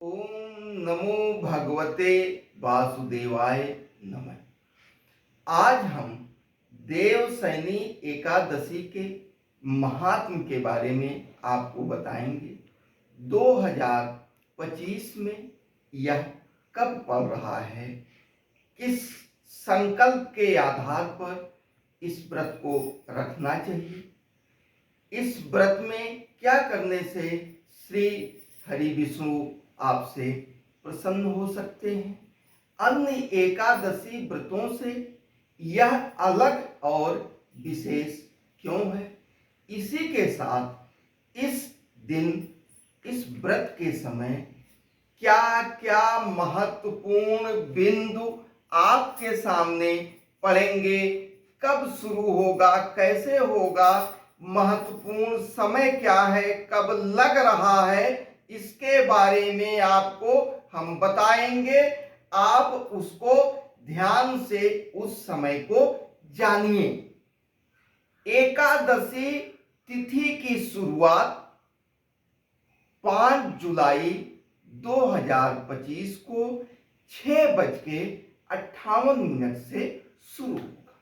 ओम नमो भगवते वासुदेवाय नमः। आज हम देवशयनी एकादशी के महात्म के बारे में आपको बताएंगे। 2025 में यह कब पड़ रहा है, किस संकल्प के आधार पर इस व्रत को रखना चाहिए, इस व्रत में क्या करने से श्री हरि विष्णु आपसे प्रसन्न हो सकते हैं, अन्य एकादशी व्रतों से यह अलग और विशेष क्यों है। इसी के साथ इस दिन इस व्रत के समय क्या क्या महत्वपूर्ण बिंदु आपके सामने पड़ेंगे, कब शुरू होगा, कैसे होगा, महत्वपूर्ण समय क्या है, कब लग रहा है, इसके बारे में आपको हम बताएंगे। आप उसको ध्यान से उस समय को जानिए। एकादशी तिथि की शुरुआत 5 जुलाई 2025 को 6:58 से शुरू होगा।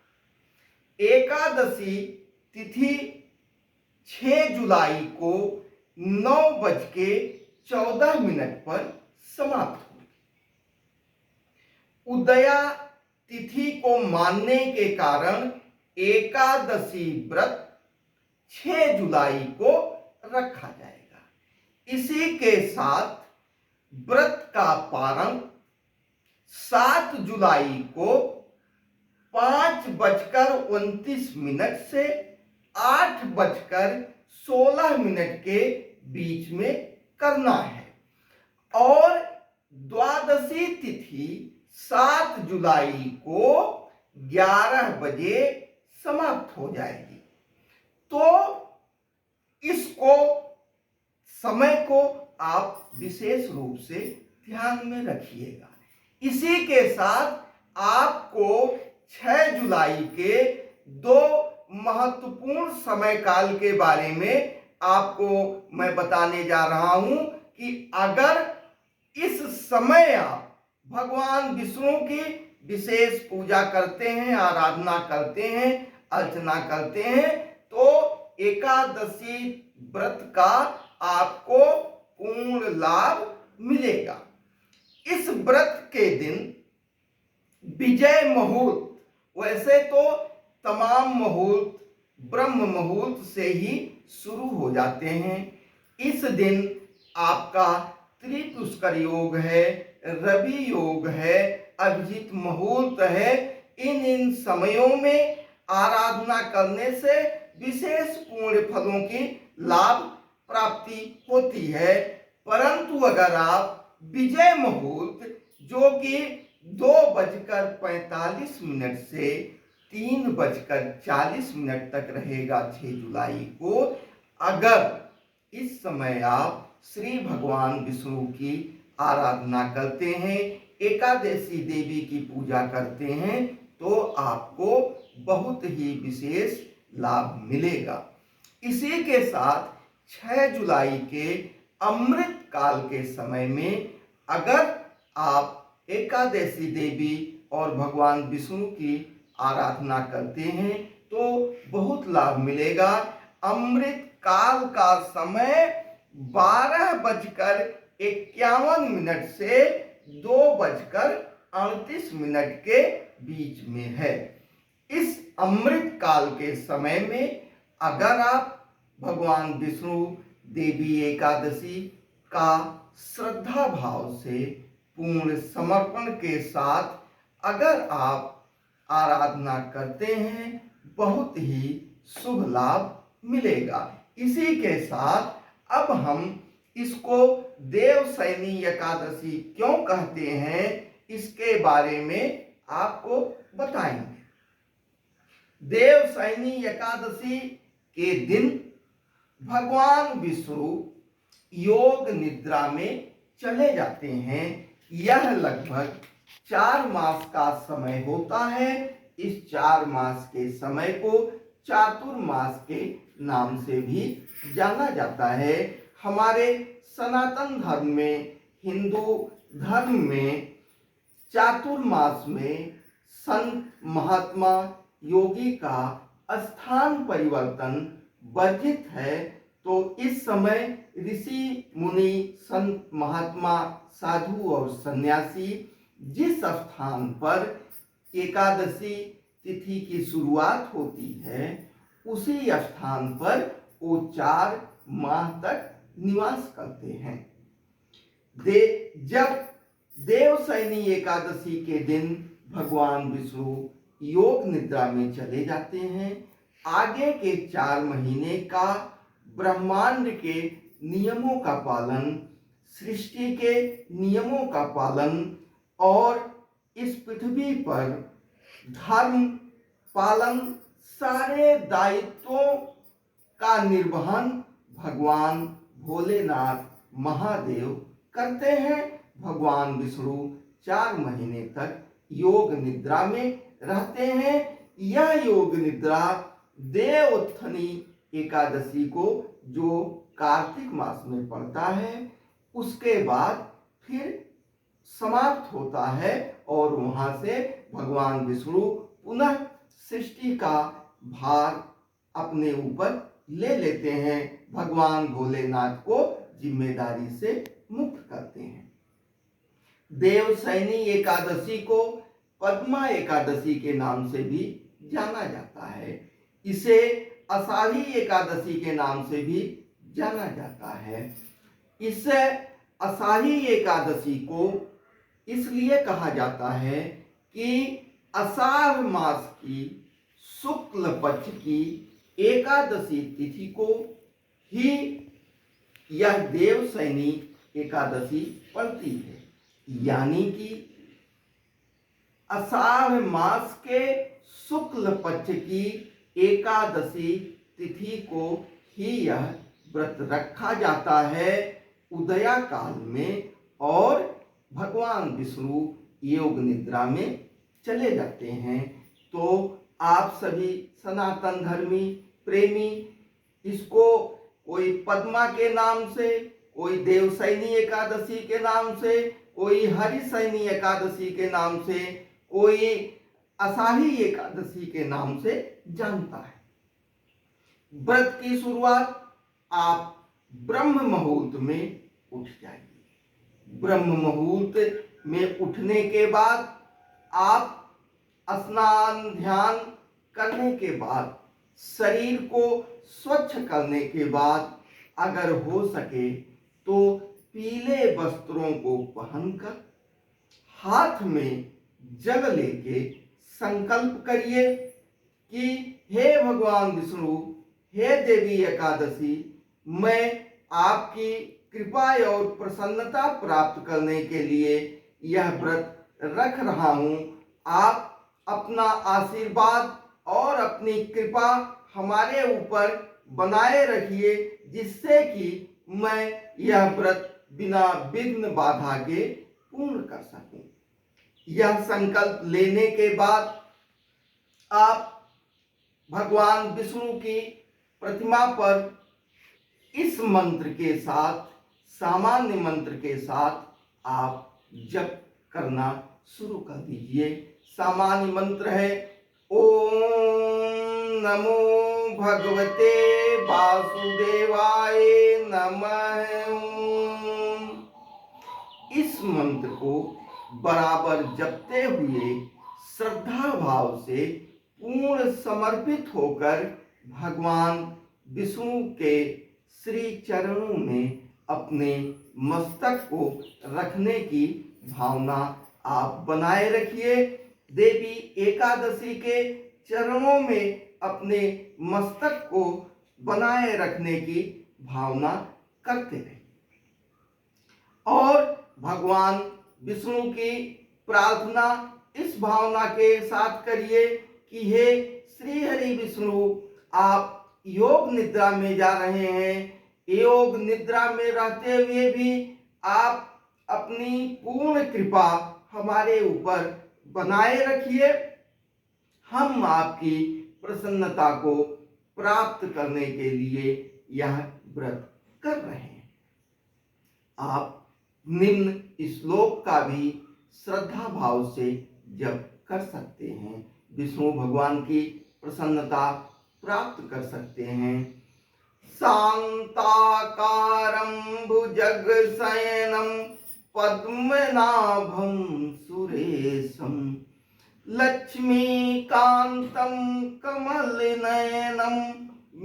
एकादशी तिथि 6 जुलाई को 9:14 पर समाप्त होगी। उदया तिथि को मानने के कारण एकादशी व्रत 6 जुलाई को रखा जाएगा। इसी के साथ व्रत का प्रारंभ 7 जुलाई को 5:29 से 8:16 के बीच में करना है और द्वादशी तिथि 7 जुलाई को 11 बजे समाप्त हो जाएगी। तो इसको समय को आप विशेष रूप से ध्यान में रखिएगा। इसी के साथ आपको 6 जुलाई के दो महत्वपूर्ण समय काल के बारे में आपको मैं बताने जा रहा हूं कि अगर इस समय आप भगवान विष्णु की विशेष पूजा करते हैं, आराधना करते हैं, अर्चना करते हैं, तो एकादशी व्रत का आपको पूर्ण लाभ मिलेगा। इस व्रत के दिन विजय मुहूर्त, वैसे तो तमाम मुहूर्त ब्रह्म मुहूर्त से ही शुरू हो जाते हैं। इस दिन आपका त्रिपुष्कर योग है, रवि योग है, अभिजीत मुहूर्त है। इन समयों में आराधना करने से विशेष पुण्य फलों की लाभ प्राप्ति होती है। परंतु अगर आप विजय मुहूर्त जो कि 2:45 से 3:40 तक रहेगा 6 जुलाई को, अगर इस समय आप श्री भगवान विष्णु की आराधना करते हैं, एकादशी देवी की पूजा करते हैं, तो आपको बहुत ही विशेष लाभ मिलेगा। इसी के साथ 6 जुलाई के अमृत काल के समय में अगर आप एकादशी देवी और भगवान विष्णु की आराधना करते हैं तो बहुत लाभ मिलेगा। अमृत काल का समय 12:51 से 2:38 के बीच में है। इस अमृत काल के समय में अगर आप भगवान विष्णु देवी एकादशी का श्रद्धा भाव से पूर्ण समर्पण के साथ अगर आप आराधना करते हैं, बहुत ही शुभ लाभ मिलेगा। इसी के साथ अब हम इसको देवशयनी एकादशी क्यों कहते हैं, इसके बारे में आपको बताएंगे। देवशयनी एकादशी के दिन भगवान विष्णु योग निद्रा में चले जाते हैं। यह लगभग 4 मास का समय होता है। इस 4 मास के समय को चातुर्मास के नाम से भी जाना जाता है। हमारे सनातन धर्म में हिंदू धर्म में चातुर्मास में संत महात्मा योगी का स्थान परिवर्तन वर्जित है, तो इस समय ऋषि मुनि संत महात्मा साधु और सन्यासी जिस स्थान पर एकादशी तिथि की शुरुआत होती है उसी स्थान पर वो 4 माह तक निवास करते हैं। जब देवशयनी एकादशी के दिन भगवान विष्णु योग निद्रा में चले जाते हैं। आगे के 4 महीने का ब्रह्मांड के नियमों का पालन, सृष्टि के नियमों का पालन और इस पृथ्वी पर धर्म पालन, सारे दायित्वों का निर्वहन भगवान भोलेनाथ महादेव करते हैं। भगवान विष्णु 4 महीने तक योग निद्रा में रहते हैं। यह योग निद्रा देवोत्थानी एकादशी को, जो कार्तिक मास में पड़ता है, उसके बाद फिर समाप्त होता है और वहां से भगवान विष्णु पुनः सृष्टि का भार अपने ऊपर ले लेते हैं, भगवान भोलेनाथ को जिम्मेदारी से मुक्त करते हैं। देवशयनी एकादशी को पद्मा एकादशी के नाम से भी जाना जाता है। इसे आषाढ़ी एकादशी के नाम से भी जाना जाता है। इस आषाढ़ी एकादशी को इसलिए कहा जाता है कि आषाढ़ मास की शुक्ल पक्ष की एकादशी तिथि को ही यह देवशयनी एकादशी पड़ती है। यानी कि आषाढ़ मास के शुक्ल पक्ष की एकादशी तिथि को ही यह व्रत रखा जाता है उदया काल में, और भगवान विष्णु योग निद्रा में चले जाते हैं। तो आप सभी सनातन धर्मी प्रेमी इसको कोई पद्मा के नाम से, कोई देवशयनी एकादशी के नाम से, कोई हरिशयनी एकादशी के नाम से, कोई आषाढ़ी एकादशी के नाम से जानता है। व्रत की शुरुआत आप ब्रह्म मुहूर्त में उठ जाइए। ब्रह्म मुहूर्त में उठने के बाद आप स्नान ध्यान करने के बाद, शरीर को स्वच्छ करने के बाद, अगर हो सके तो पीले वस्त्रों को पहनकर हाथ में जल लेके संकल्प करिए कि हे भगवान विष्णु, हे देवी एकादशी, मैं आपकी कृपा और प्रसन्नता प्राप्त करने के लिए यह व्रत रख रहा हूँ। आप अपना आशीर्वाद और अपनी कृपा हमारे ऊपर बनाए रखिए, जिससे कि मैं यह व्रत बिना विघ्न बाधा के पूर्ण कर सकूं। यह संकल्प लेने के बाद आप भगवान विष्णु की प्रतिमा पर इस मंत्र के साथ, सामान्य मंत्र के साथ आप जप करना शुरू कर दीजिए। सामान्य मंत्र है ओम नमो भगवते वासुदेवाय नमः। इस मंत्र को बराबर जपते हुए श्रद्धा भाव से पूर्ण समर्पित होकर भगवान विष्णु के श्री चरणों में अपने मस्तक को रखने की भावना आप बनाए रखिए। देवी एकादशी के चरणों में अपने मस्तक को बनाए रखने की भावना करते रहे और भगवान विष्णु की प्रार्थना इस भावना के साथ करिए कि हे श्री हरि विष्णु, आप योग निद्रा में जा रहे हैं। योग निद्रा में रहते हुए भी आप अपनी पूर्ण कृपा हमारे ऊपर बनाए रखिए। हम आपकी प्रसन्नता को प्राप्त करने के लिए यह व्रत कर रहे हैं। आप निम्न श्लोक का भी श्रद्धा भाव से जप कर सकते हैं, विष्णु भगवान की प्रसन्नता प्राप्त कर सकते हैं। शांताकारं भुजगशयनं पद्मनाभं सुरेशं लक्ष्मीकान्तं कमलनयनं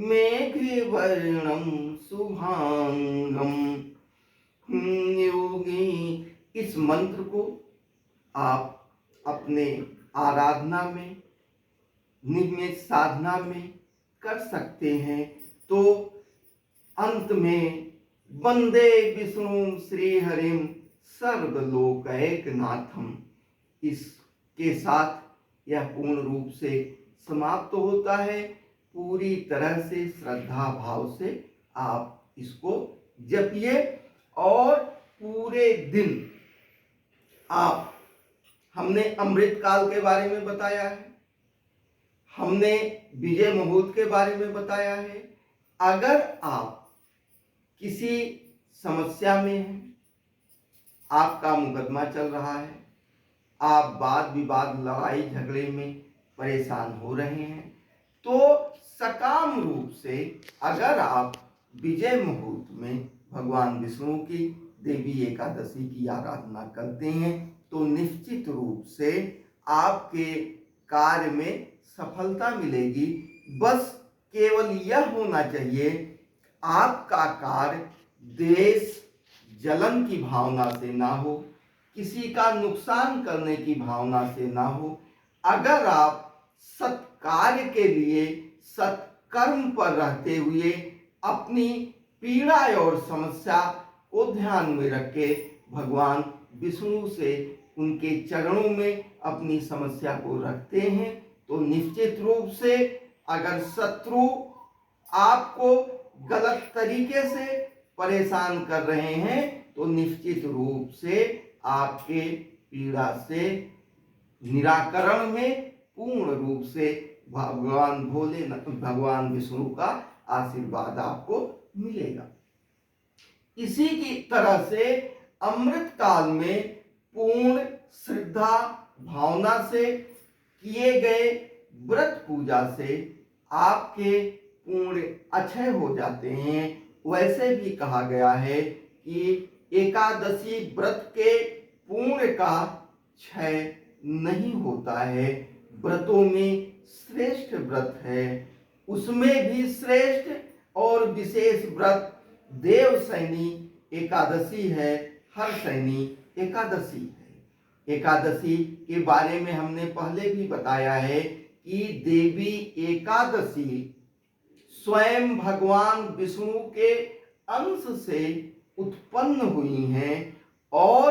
मेघवर्णं शुभांगं। योगी इस मंत्र को आप अपने आराधना में, नियमित साधना में कर सकते हैं। तो अंत में वंदे विष्णु श्री हरिम सर्वलोकैकनाथम, इसके साथ यह पूर्ण रूप से समाप्त होता है। पूरी तरह से श्रद्धा भाव से आप इसको जपिए और पूरे दिन आप, हमने अमृत काल के बारे में बताया है, हमने विजय मुहूर्त के बारे में बताया है। अगर आप किसी समस्या में हैं, आपका मुकदमा चल रहा है, आप वाद विवाद लड़ाई झगड़े में परेशान हो रहे हैं, तो सकाम रूप से अगर आप विजय मुहूर्त में भगवान विष्णु की देवी एकादशी की आराधना करते हैं तो निश्चित रूप से आपके कार्य में सफलता मिलेगी। बस केवल यह होना चाहिए, आपका कार्य द्वेष जलन की भावना से ना हो, किसी का नुकसान करने की भावना से ना हो। अगर आप सत्कार्य के लिए सत्कर्म पर रहते हुए अपनी पीड़ा और समस्या को ध्यान में रख के भगवान विष्णु से उनके चरणों में अपनी समस्या को रखते हैं तो निश्चित रूप से, अगर शत्रु आपको गलत तरीके से परेशान कर रहे हैं तो निश्चित रूप से आपके पीड़ा से निराकरण में पूर्ण रूप से भगवान विष्णु का आशीर्वाद आपको मिलेगा। इसी की तरह से अमृत काल में पूर्ण श्रद्धा भावना से किए गए व्रत पूजा से आपके पूर्ण अक्षय हो जाते हैं। वैसे भी कहा गया है कि एकादशी व्रत के पूर्ण का क्षय नहीं होता है। व्रतों में श्रेष्ठ व्रत है, उसमें भी श्रेष्ठ और विशेष व्रत देवशयनी एकादशी है, हरशयनी एकादशी है। एकादशी के बारे में हमने पहले भी बताया है कि देवी एकादशी स्वयं भगवान विष्णु के अंश से उत्पन्न हुई हैं और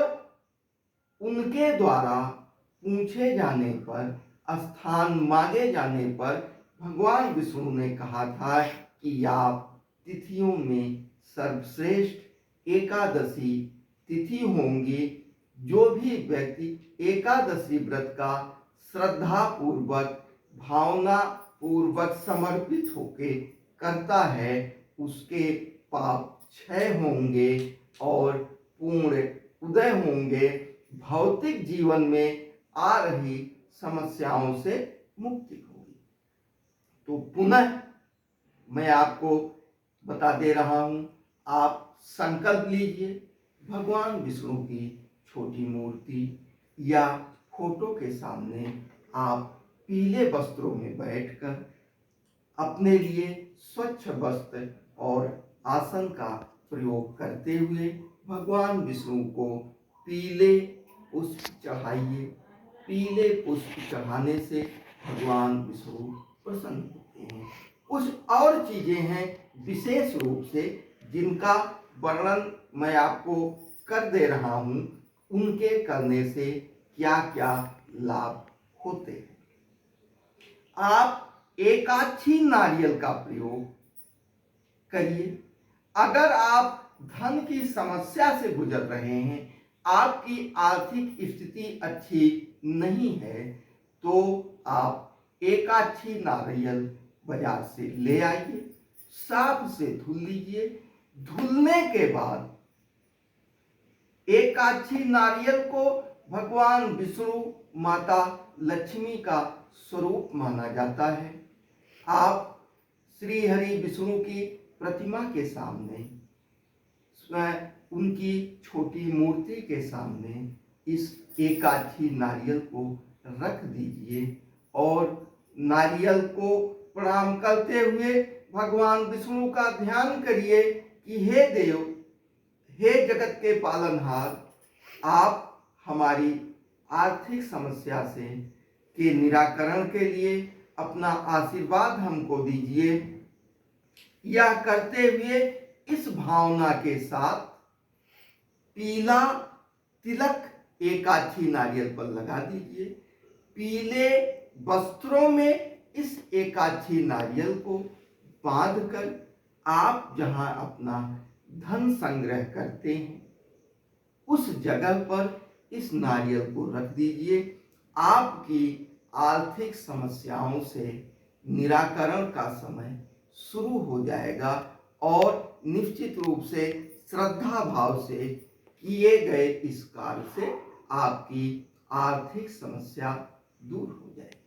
उनके द्वारा पूछे जाने पर, स्थान मांगे जाने पर भगवान विष्णु ने कहा था कि आप तिथियों में सर्वश्रेष्ठ एकादशी तिथि होंगी। जो भी व्यक्ति एकादशी व्रत का श्रद्धा पूर्वक, भावना पूर्वक समर्पित होके करता है, उसके पाप क्षय होंगे और पूर्ण उदय होंगे। भौतिक जीवन में आ रही समस्याओं से मुक्ति होगी। तो पुनः मैं आपको बता दे रहा हूं, आप संकल्प लीजिए, भगवान विष्णु की छोटी मूर्ति या फोटो के सामने आप पीले वस्त्रों में बैठकर अपने लिए स्वच्छ वस्त्र और आसन का प्रयोग करते हुए भगवान विष्णु को पीले पुष्प चढ़ाइए। पीले पुष्प चढ़ाने से भगवान विष्णु प्रसन्न होते हैं। कुछ और चीजें हैं विशेष रूप से जिनका वर्णन मैं आपको कर दे रहा हूं, उनके करने से क्या क्या लाभ होते हैं। आप एकाक्षी नारियल का प्रयोग करिए। अगर आप धन की समस्या से गुजर रहे हैं, आपकी आर्थिक स्थिति अच्छी नहीं है, तो आप एकाक्षी नारियल बाजार से ले आइए, साफ से धुल लीजिए। धुलने के बाद एकादशी नारियल को भगवान विष्णु माता लक्ष्मी का स्वरूप माना जाता है। आप श्री हरि विष्णु की प्रतिमा के सामने, उनकी छोटी मूर्ति के सामने इस एकादशी नारियल को रख दीजिए और नारियल को प्रणाम करते हुए भगवान विष्णु का ध्यान करिए कि हे देव, हे जगत के पालनहार, आप हमारी आर्थिक समस्या से के निराकरण के लिए अपना आशीर्वाद हमको दीजिए। यह करते हुए इस भावना के साथ पीला तिलक एकादशी नारियल पर लगा दीजिए। पीले वस्त्रों में इस एकादशी नारियल को बांधकर आप जहां अपना धन संग्रह करते हैं उस जगह पर इस नारियल को रख दीजिए। आपकी आर्थिक समस्याओं से निराकरण का समय शुरू हो जाएगा और निश्चित रूप से श्रद्धा भाव से किए गए इस कार्य से आपकी आर्थिक समस्या दूर हो जाएगी।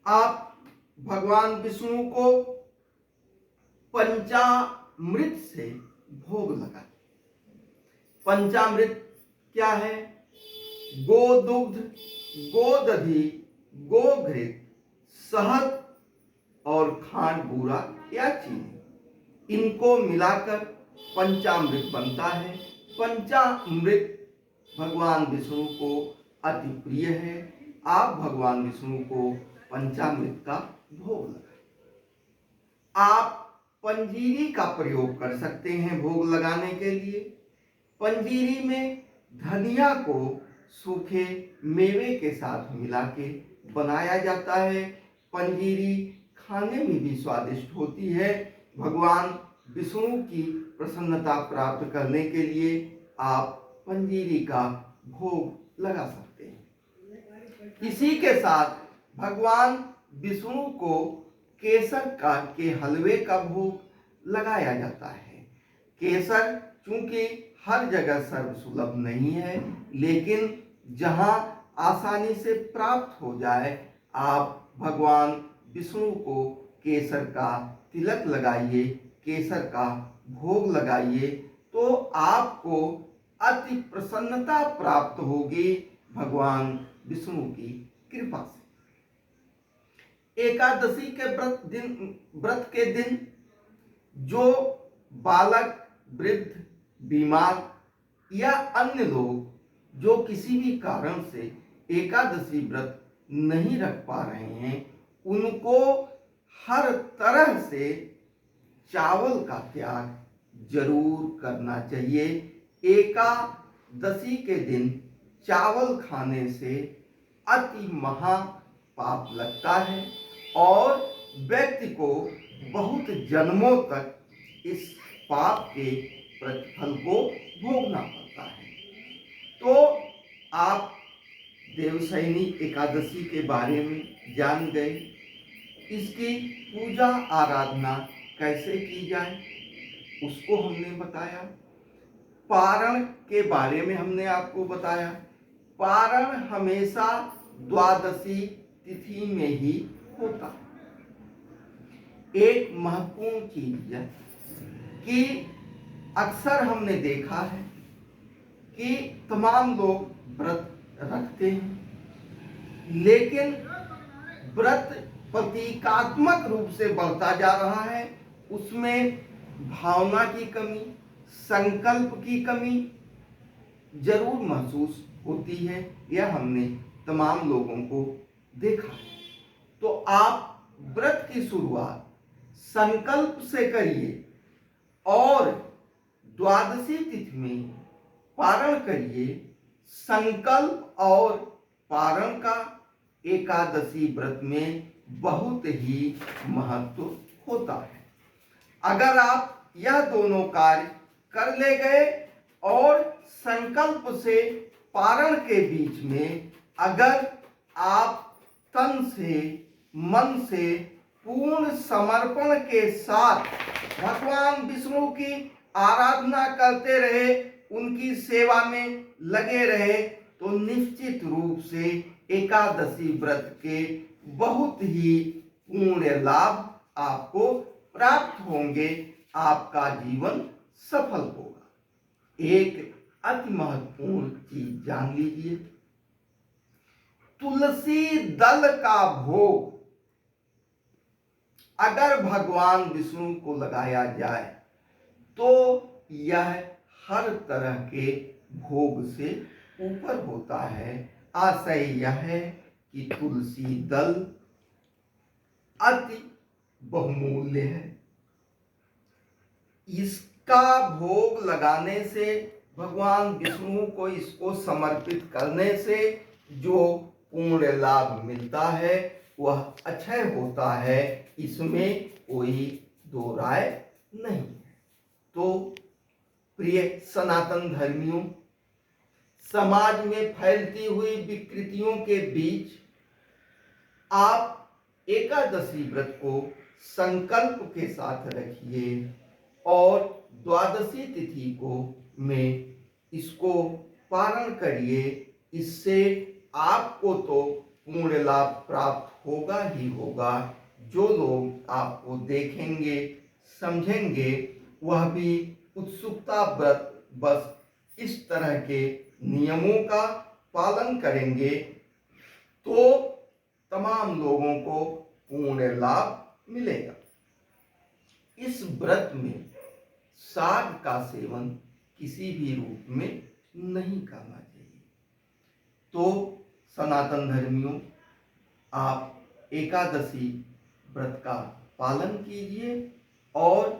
आप भगवान विष्णु को पंचामृत से भोग लगाएं। पंचामृत क्या है? गोदुग्ध, गोदधि, गोघृत, शहद और खांड बूरा या चीनी, इनको मिलाकर पंचामृत बनता है। पंचामृत भगवान विष्णु को अति प्रिय है। आप भगवान विष्णु को पंचामृत का भोग लगाएं। आप पंजीरी का प्रयोग कर सकते हैं भोग लगाने के लिए। पंजीरी में धनिया को सूखे मेवे के साथ मिला के बनाया जाता है। पंजीरी खाने में भी स्वादिष्ट होती है। भगवान विष्णु की प्रसन्नता प्राप्त करने के लिए आप पंजीरी का भोग लगा सकते हैं। इसी के साथ भगवान विष्णु को केसर के हलवे का भोग लगाया जाता है। केसर चूंकि हर जगह सर्वसुलभ नहीं है, लेकिन जहां आसानी से प्राप्त हो जाए, आप भगवान विष्णु को केसर का तिलक लगाइए, केसर का भोग लगाइए, तो आपको अति प्रसन्नता प्राप्त होगी भगवान विष्णु की कृपा से। एकादशी के व्रत के दिन जो बालक, वृद्ध, बीमार या अन्य लोग जो किसी भी कारण से एकादशी व्रत नहीं रख पा रहे हैं, उनको हर तरह से चावल का त्याग जरूर करना चाहिए। एकादशी के दिन चावल खाने से अति महा पाप लगता है और व्यक्ति को बहुत जन्मों तक इस पाप के प्रतिफल को भोगना पड़ता है। तो आप देवशयनी एकादशी के बारे में जान गए। इसकी पूजा आराधना कैसे की जाए उसको हमने बताया। पारण के बारे में हमने आपको बताया। पारण हमेशा द्वादशी तिथि में ही होता है। एक महत्वपूर्ण चीज है कि अक्सर हमने देखा है कि तमाम लोग व्रत रखते हैं, लेकिन व्रत प्रतीकात्मक रूप से बढ़ता जा रहा है। उसमें भावना की कमी, संकल्प की कमी जरूर महसूस होती है। यह हमने तमाम लोगों को देखा है। तो आप व्रत की शुरुआत संकल्प से करिए और द्वादशी तिथि में पारण करिए। संकल्प और पारण का एकादशी व्रत में बहुत ही महत्व होता है। अगर आप यह दोनों कार्य कर ले गए और संकल्प से पारण के बीच में अगर आप तन से, मन से, पूर्ण समर्पण के साथ भगवान विष्णु की आराधना करते रहे, उनकी सेवा में लगे रहे तो निश्चित रूप से एकादशी व्रत के बहुत ही पुण्य लाभ आपको प्राप्त होंगे, आपका जीवन सफल होगा। एक अति महत्वपूर्ण चीज जान लीजिए, तुलसी दल का भोग अगर भगवान विष्णु को लगाया जाए तो यह हर तरह के भोग से ऊपर होता है। आशय यह है कि तुलसी दल अति बहुमूल्य है। इसका भोग लगाने से, भगवान विष्णु को इसको समर्पित करने से जो पूर्ण लाभ मिलता है वह अक्षय होता है, इसमें कोई दो राय नहीं है। तो प्रिय सनातन धर्मियों, समाज में फैलती हुई विकृतियों के बीच आप एकादशी व्रत को संकल्प के साथ रखिए और द्वादशी तिथि को में इसको पारण करिए। इससे आपको तो पूर्ण लाभ प्राप्त होगा ही होगा। जो लोग आपको देखेंगे समझेंगे वह भी उत्सुकता बस इस तरह के नियमों का पालन करेंगे तो तमाम लोगों को पूर्ण लाभ मिलेगा। इस व्रत में साग का सेवन किसी भी रूप में नहीं करना चाहिए। तो सनातन धर्मियों, आप एकादशी व्रत का पालन कीजिए और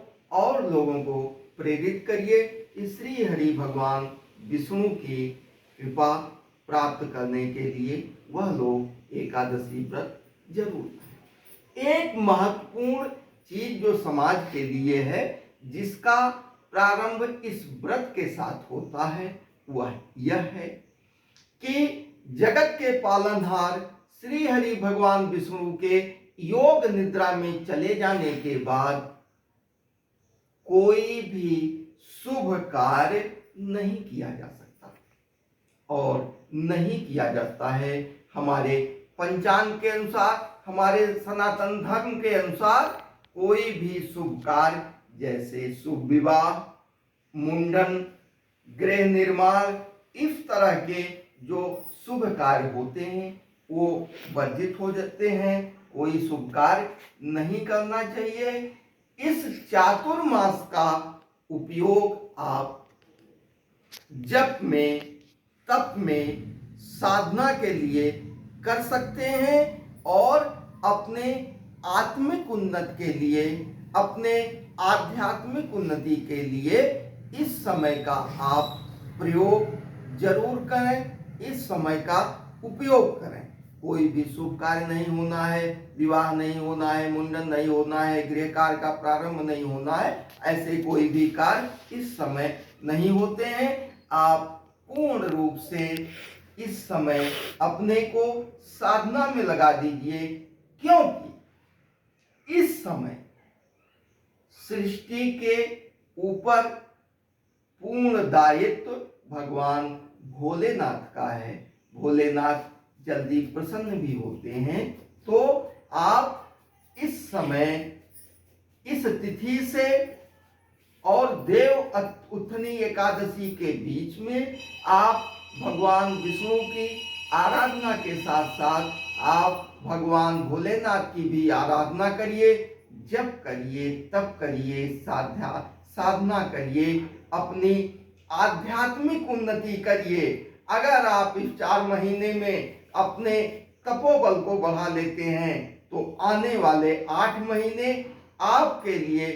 लोगों को प्रेरित करिए कि श्री हरि भगवान विष्णु की कृपा प्राप्त करने के लिए वह लोग एकादशी व्रत जरूर करें। एक महत्वपूर्ण चीज जो समाज के लिए है, जिसका प्रारंभ इस व्रत के साथ होता है, वह यह है कि जगत के पालनहार श्री हरि भगवान विष्णु के योग निद्रा में चले जाने के बाद कोई भी शुभ कार्य नहीं किया जा सकता और नहीं किया जाता है। हमारे पंचांग के अनुसार, हमारे सनातन धर्म के अनुसार कोई भी शुभ कार्य जैसे शुभ विवाह, मुंडन, गृह निर्माण, इस तरह के जो शुभ कार्य होते हैं वो वर्जित हो जाते हैं। कोई शुभ कार्य नहीं करना चाहिए। इस चातुर्मास का उपयोग आप जप में, तप में, साधना के लिए कर सकते हैं और अपने आत्मिक उन्नति के लिए, अपने आध्यात्मिक उन्नति के लिए इस समय का आप प्रयोग जरूर करें, इस समय का उपयोग करें। कोई भी शुभ कार्य नहीं होना है, विवाह नहीं होना है, मुंडन नहीं होना है, गृह कार्य का प्रारंभ नहीं होना है, ऐसे कोई भी कार्य इस समय नहीं होते हैं। आप पूर्ण रूप से इस समय अपने को साधना में लगा दीजिए, क्योंकि इस समय सृष्टि के ऊपर पूर्ण दायित्व भगवान भोलेनाथ का है। भोलेनाथ जल्दी प्रसन्न भी होते हैं। तो आप इस समय इस तिथि से और देव उत्थनी एकादशी के बीच में आप भगवान विष्णु की आराधना के साथ साथ आप भगवान भोलेनाथ की भी आराधना करिए, जप करिए, तप करिए, साधना करिए, अपनी आध्यात्मिक उन्नति करिए। अगर आप इस 4 महीने में अपने तपोबल को बढ़ा लेते हैं तो आने वाले 8 महीने आपके लिए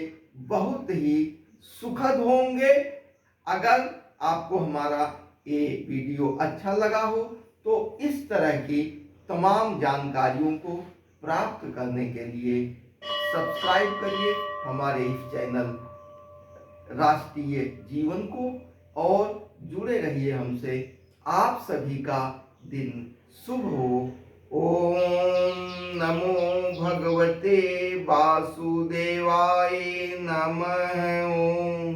बहुत ही सुखद होंगे। अगर आपको हमारा ये वीडियो अच्छा लगा हो तो इस तरह की तमाम जानकारियों को प्राप्त करने के लिए सब्सक्राइब करिए हमारे इस चैनल राष्ट्रीय जीवन को और जुड़े रहिए हमसे। आप सभी का दिन शुभ हो। ओम नमो भगवते वासुदेवाय नमः। ओम।